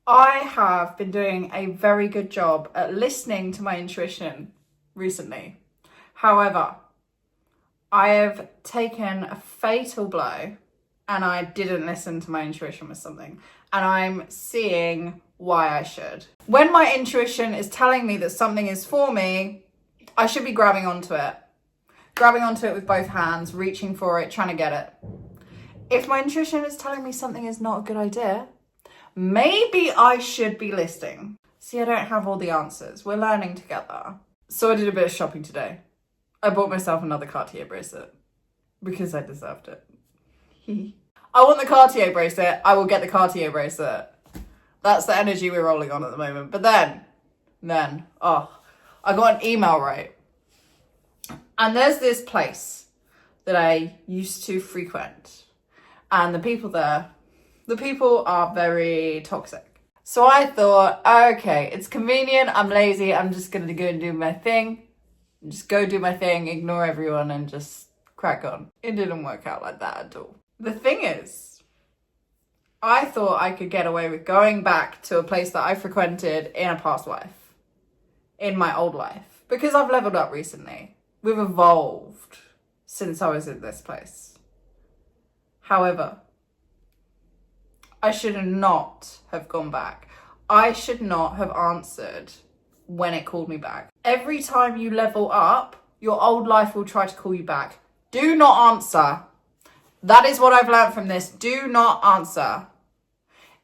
I have been doing a very good job at listening to my intuition recently. However, I have taken a fatal blow and I didn't listen to my intuition with something. And I'm seeing why I should. When my intuition is telling me that something is for me, I should be grabbing onto it. Grabbing onto it with both hands, reaching for it, trying to get it. If my intuition is telling me something is not a good idea, maybe I should be listening. See, I don't have all the answers. We're learning together. So I did a bit of shopping today. I bought myself another Cartier bracelet because I deserved it. I want the Cartier bracelet. I will get the Cartier bracelet. That's the energy we're rolling on at the moment. But then, I got an email right. And there's this place that I used to frequent. And the people there, are very toxic. So I thought, okay, it's convenient. I'm lazy. I'm just going to go and do my thing. Just go do my thing, ignore everyone and just crack on. It didn't work out like that at all. The thing is, I thought I could get away with going back to a place that I frequented in a past life, in my old life, because I've leveled up recently. We've evolved since I was in this place. However, I should not have gone back. I should not have answered when it called me back. Every time you level up, your old life will try to call you back. Do not answer. That is what I've learned from this. Do not answer.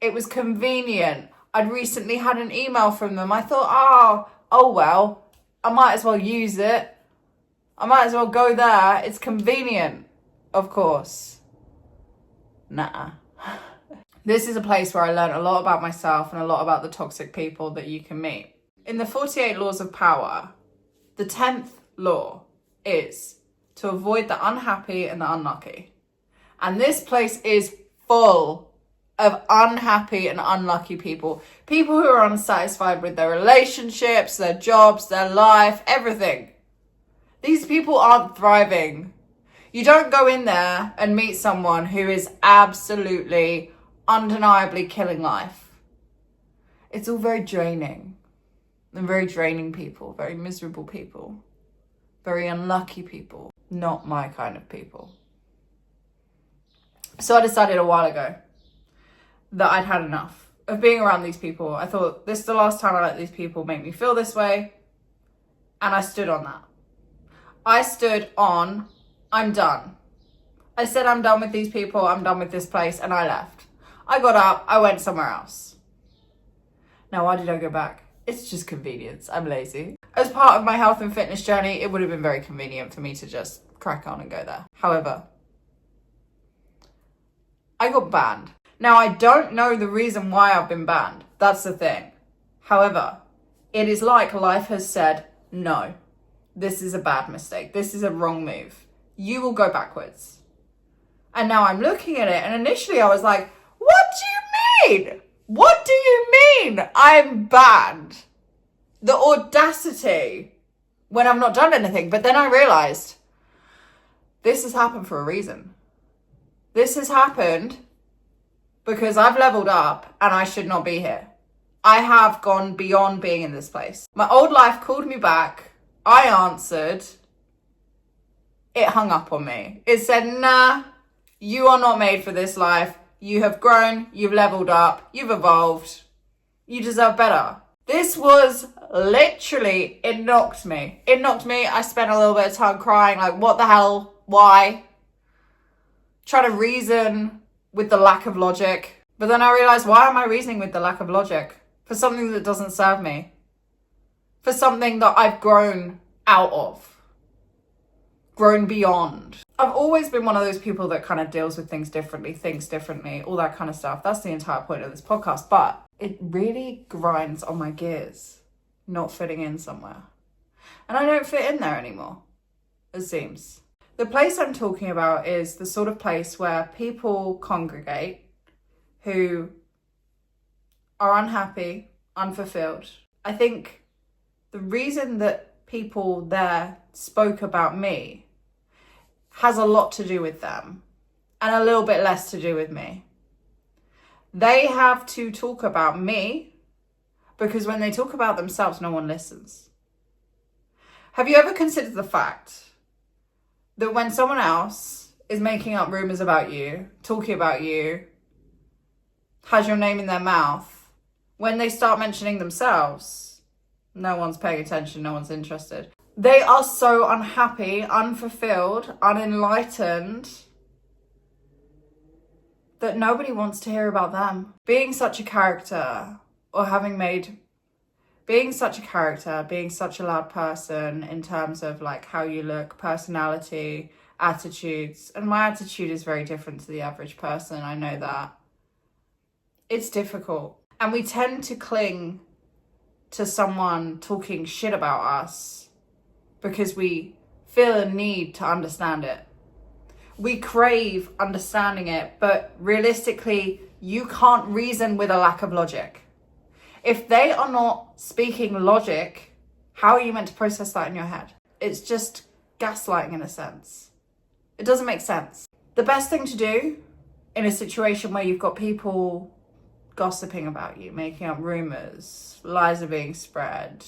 It was convenient. I'd recently had an email from them. I thought, oh well, I might as well use it. I might as well go there. It's convenient, of course. Nah. This is a place where I learned a lot about myself and a lot about the toxic people that you can meet. In the 48 laws of power, the 10th law is to avoid the unhappy and the unlucky. And this place is full of unhappy and unlucky people. People who are unsatisfied with their relationships, their jobs, their life, everything. These people aren't thriving. You don't go in there and meet someone who is absolutely, undeniably killing life. It's all very draining. And very draining people, very miserable people, very unlucky people, not my kind of people. So I decided a while ago that I'd had enough of being around these people. I thought, this is the last time I let these people make me feel this way. And I stood on that. I stood on, I'm done. I said, I'm done with these people, I'm done with this place, and I left. I got up, I went somewhere else. Now, why did I go back? It's just convenience. I'm lazy. As part of my health and fitness journey, it would have been very convenient for me to just crack on and go there. However, I got banned. Now, I don't know the reason why I've been banned. That's the thing. However, it is like life has said, no, this is a bad mistake. This is a wrong move. You will go backwards. And now I'm looking at it, and initially I was like, what do you mean? What do you mean I'm banned? The audacity when I've not done anything. But then I realized this has happened for a reason. This has happened because I've leveled up and I should not be here. I have gone beyond being in this place. My old life called me back. I answered. It hung up on me. It said, nah, you are not made for this life. You have grown, you've leveled up, you've evolved. You deserve better. This was literally, it knocked me. It knocked me. I spent a little bit of time crying, like, what the hell? Why? Trying to reason with the lack of logic. But then I realized, why am I reasoning with the lack of logic? For something that doesn't serve me. For something that I've grown out of. Grown beyond. I've always been one of those people that kind of deals with things differently, thinks differently, all that kind of stuff. That's the entire point of this podcast. But it really grinds on my gears not fitting in somewhere. And I don't fit in there anymore, it seems. The place I'm talking about is the sort of place where people congregate who are unhappy, unfulfilled. I think the reason that people there spoke about me has a lot to do with them and a little bit less to do with me. They have to talk about me because when they talk about themselves, no one listens. Have you ever considered the fact that when someone else is making up rumors about you, talking about you, has your name in their mouth, when they start mentioning themselves, no one's paying attention, no one's interested. They are so unhappy, unfulfilled, unenlightened, that nobody wants to hear about them. Being such a character, being such a loud person in terms of like how you look, personality, attitudes, and my attitude is very different to the average person, I know that. It's difficult. And we tend to cling to someone talking shit about us because we feel a need to understand it. We crave understanding it, but realistically, you can't reason with a lack of logic. If they are not speaking logic, how are you meant to process that in your head? It's just gaslighting in a sense. It doesn't make sense. The best thing to do in a situation where you've got people gossiping about you, making up rumors, lies are being spread,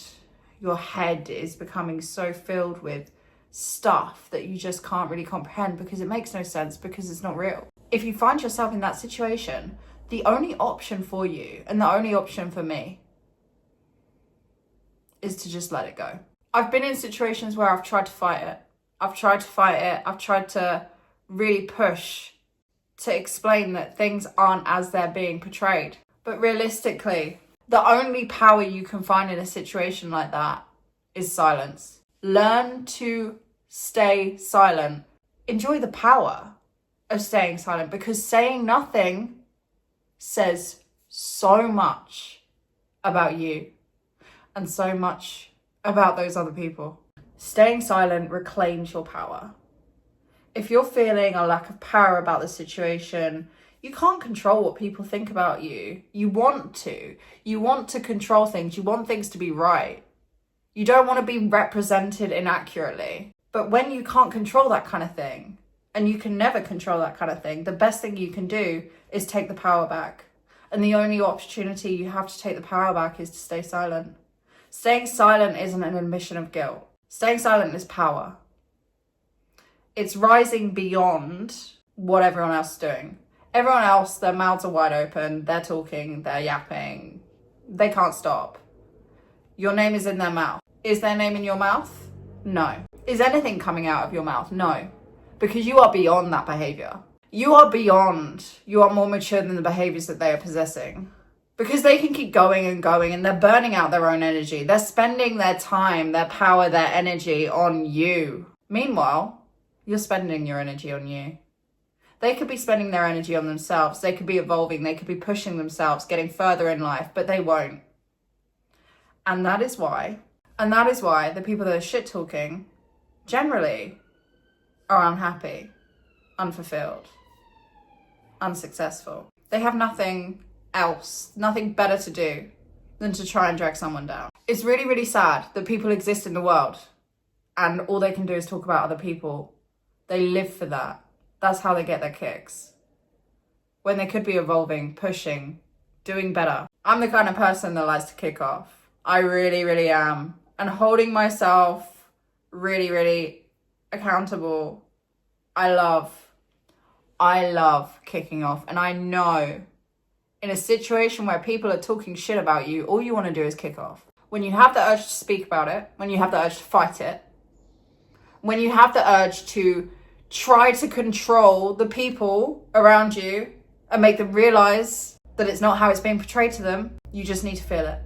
your head is becoming so filled with stuff that you just can't really comprehend because it makes no sense, because it's not real. If you find yourself in that situation, the only option for you, and the only option for me, is to just let it go. I've been in situations where I've tried to fight it. I've tried to really push to explain that things aren't as they're being portrayed. But realistically, the only power you can find in a situation like that is silence. Learn to stay silent. Enjoy the power of staying silent, because saying nothing says so much about you and so much about those other people. Staying silent reclaims your power. If you're feeling a lack of power about the situation, you can't control what people think about you. You want to. You want to control things. You want things to be right. You don't want to be represented inaccurately. But when you can't control that kind of thing, and you can never control that kind of thing, the best thing you can do is take the power back. And the only opportunity you have to take the power back is to stay silent. Staying silent isn't an admission of guilt. Staying silent is power. It's rising beyond what everyone else is doing. Everyone else, their mouths are wide open, they're talking, they're yapping, they can't stop. Your name is in their mouth. Is their name in your mouth? No. Is anything coming out of your mouth? No. Because you are beyond that behavior. You are more mature than the behaviors that they are possessing. Because they can keep going and going, and they're burning out their own energy. They're spending their time, their power, their energy on you. Meanwhile, you're spending your energy on you. They could be spending their energy on themselves. They could be evolving. They could be pushing themselves, getting further in life, but they won't. And that is why the people that are shit talking generally are unhappy, unfulfilled, unsuccessful. They have nothing else, nothing better to do than to try and drag someone down. It's really, really sad that people exist in the world and all they can do is talk about other people. They live for that. That's how they get their kicks. When they could be evolving, pushing, doing better. I'm the kind of person that likes to kick off. I really, really am. And holding myself really, really accountable. I love kicking off. And I know in a situation where people are talking shit about you, all you want to do is kick off. When you have the urge to speak about it, when you have the urge to fight it, when you have the urge to try to control the people around you and make them realize that it's not how it's being portrayed to them, you just need to feel it.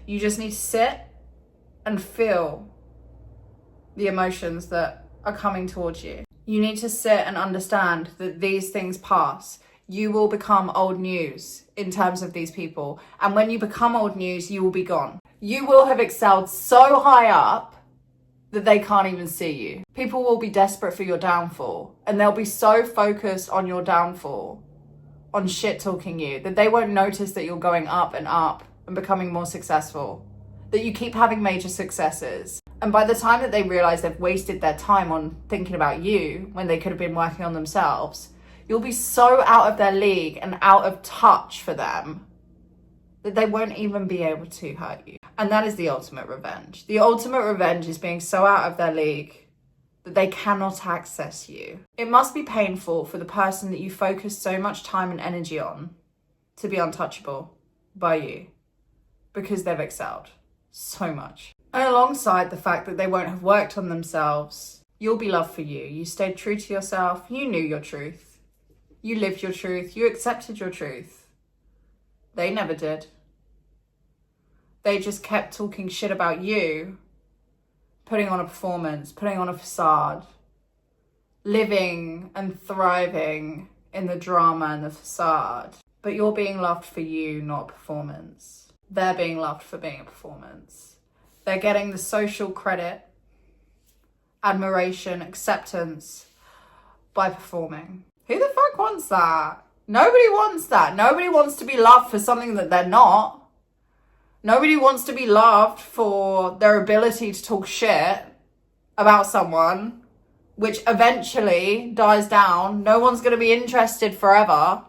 You just need to sit and feel the emotions that are coming towards you. You need to sit and understand that these things pass. You will become old news in terms of these people. And when you become old news, you will be gone. You will have excelled so high up that they can't even see you. People will be desperate for your downfall, and they'll be so focused on your downfall, on shit talking you, that they won't notice that you're going up and becoming more successful, that you keep having major successes. And by the time that they realize they've wasted their time on thinking about you when they could have been working on themselves, You'll be so out of their league and out of touch for them that they won't even be able to hurt you. And that is the ultimate revenge. The ultimate revenge is being so out of their league that they cannot access you. It must be painful for the person that you focus so much time and energy on to be untouchable by you because they've excelled so much. And alongside the fact that they won't have worked on themselves, you'll be loved for you. You stayed true to yourself. You knew your truth. You lived your truth. You accepted your truth. They never did. They just kept talking shit about you, putting on a performance, putting on a facade, living and thriving in the drama and the facade. But you're being loved for you, not performance. They're being loved for being a performance. They're getting the social credit, admiration, acceptance by performing. Who the fuck wants that? Nobody wants that. Nobody wants to be loved for something that they're not. Nobody wants to be loved for their ability to talk shit about someone, which eventually dies down. No one's going to be interested forever.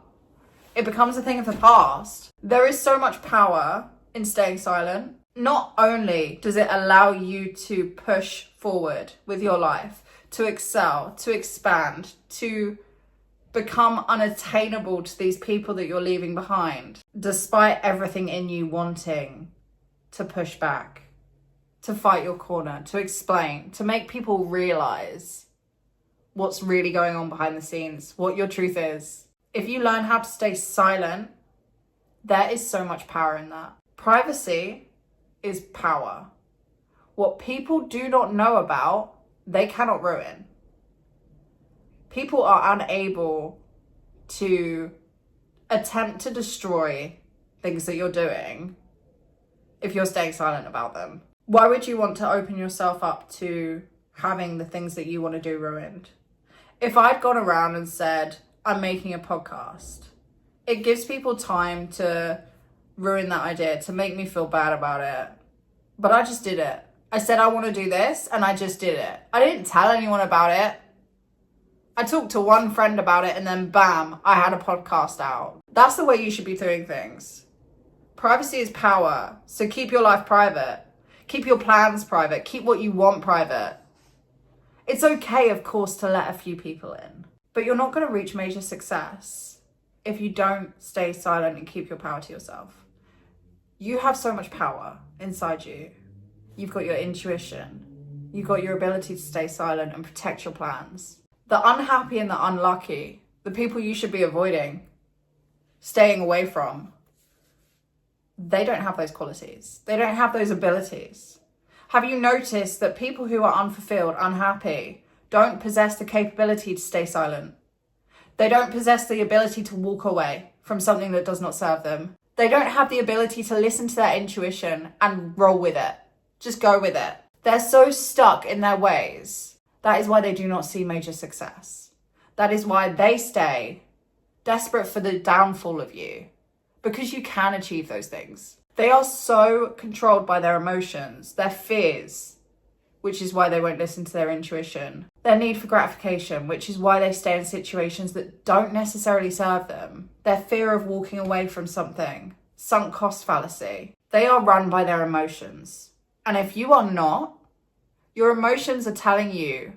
It becomes a thing of the past. There is so much power in staying silent. Not only does it allow you to push forward with your life, to excel, to expand, to become unattainable to these people that you're leaving behind, despite everything in you wanting to push back, to fight your corner, to explain, to make people realize what's really going on behind the scenes, what your truth is. If you learn how to stay silent, there is so much power in that. Privacy is power. What people do not know about, they cannot ruin. People are unable to attempt to destroy things that you're doing if you're staying silent about them. Why would you want to open yourself up to having the things that you want to do ruined? If I'd gone around and said, I'm making a podcast, it gives people time to ruin that idea, to make me feel bad about it. But I just did it. I said I want to do this and I just did it. I didn't tell anyone about it. I talked to one friend about it and then bam, I had a podcast out. That's the way you should be doing things. Privacy is power. So keep your life private. Keep your plans private. Keep what you want private. It's okay, of course, to let a few people in, but you're not going to reach major success if you don't stay silent and keep your power to yourself. You have so much power inside you. You've got your intuition. You've got your ability to stay silent and protect your plans. The unhappy and the unlucky, the people you should be avoiding, staying away from, they don't have those qualities. They don't have those abilities. Have you noticed that people who are unfulfilled, unhappy, don't possess the capability to stay silent? They don't possess the ability to walk away from something that does not serve them. They don't have the ability to listen to their intuition and roll with it. Just go with it. They're so stuck in their ways. That is why they do not see major success. That is why they stay desperate for the downfall of you, because you can achieve those things. They are so controlled by their emotions, their fears, which is why they won't listen to their intuition, their need for gratification, which is why they stay in situations that don't necessarily serve them, their fear of walking away from something, sunk cost fallacy. They are run by their emotions. And if you are not, your emotions are telling you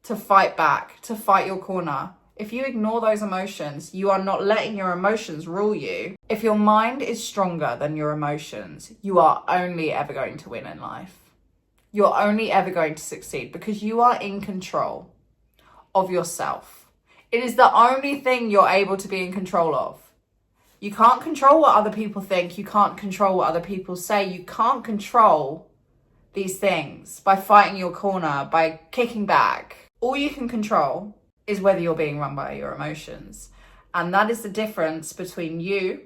to fight back, to fight your corner. If you ignore those emotions, you are not letting your emotions rule you. If your mind is stronger than your emotions, you are only ever going to win in life. You're only ever going to succeed because you are in control of yourself. It is the only thing you're able to be in control of. You can't control what other people think. You can't control what other people say. You can't control these things by fighting your corner, by kicking back. All you can control is whether you're being run by your emotions. And that is the difference between you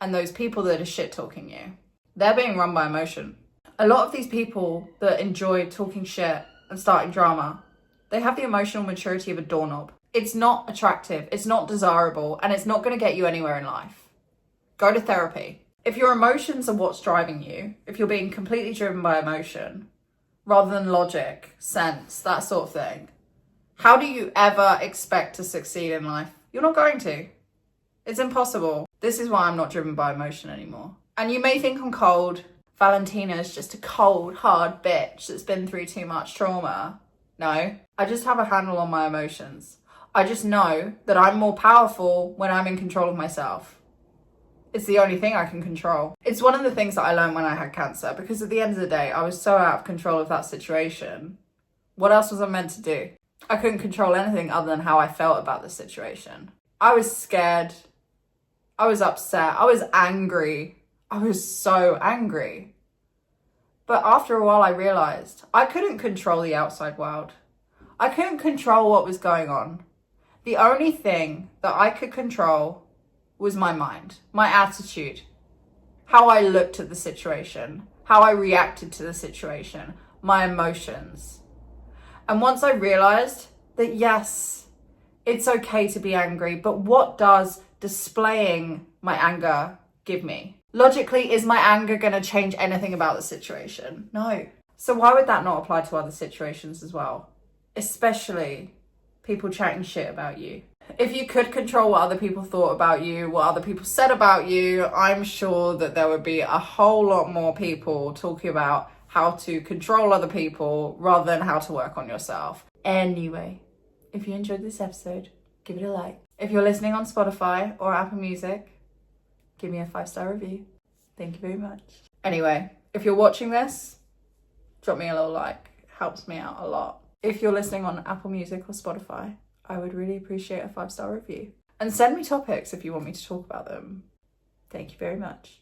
and those people that are shit talking you. They're being run by emotion. A lot of these people that enjoy talking shit and starting drama, they have the emotional maturity of a doorknob. It's not attractive, it's not desirable, and it's not going to get you anywhere in life. Go to therapy. If your emotions are what's driving you, if you're being completely driven by emotion, rather than logic, sense, that sort of thing, how do you ever expect to succeed in life? You're not going to. It's impossible. This is why I'm not driven by emotion anymore. And you may think I'm cold. Valentina's just a cold, hard bitch that's been through too much trauma. No, I just have a handle on my emotions. I just know that I'm more powerful when I'm in control of myself. It's the only thing I can control. It's one of the things that I learned when I had cancer, because at the end of the day, I was so out of control of that situation. What else was I meant to do? I couldn't control anything other than how I felt about the situation. I was scared. I was upset. I was angry. I was so angry. But after a while, I realized I couldn't control the outside world. I couldn't control what was going on. The only thing that I could control was my mind, my attitude, how I looked at the situation, how I reacted to the situation, my emotions. And once I realized that, yes, it's okay to be angry, but what does displaying my anger give me? Logically, is my anger going to change anything about the situation? No. So why would that not apply to other situations as well? Especially people chatting shit about you. If you could control what other people thought about you, what other people said about you, I'm sure that there would be a whole lot more people talking about how to control other people rather than how to work on yourself. Anyway, if you enjoyed this episode, give it a like. If you're listening on Spotify or Apple Music, give me a 5-star review. Thank you very much. Anyway, if you're watching this, drop me a little like. It helps me out a lot. If you're listening on Apple Music or Spotify, I would really appreciate a 5-star review. And send me topics if you want me to talk about them. Thank you very much.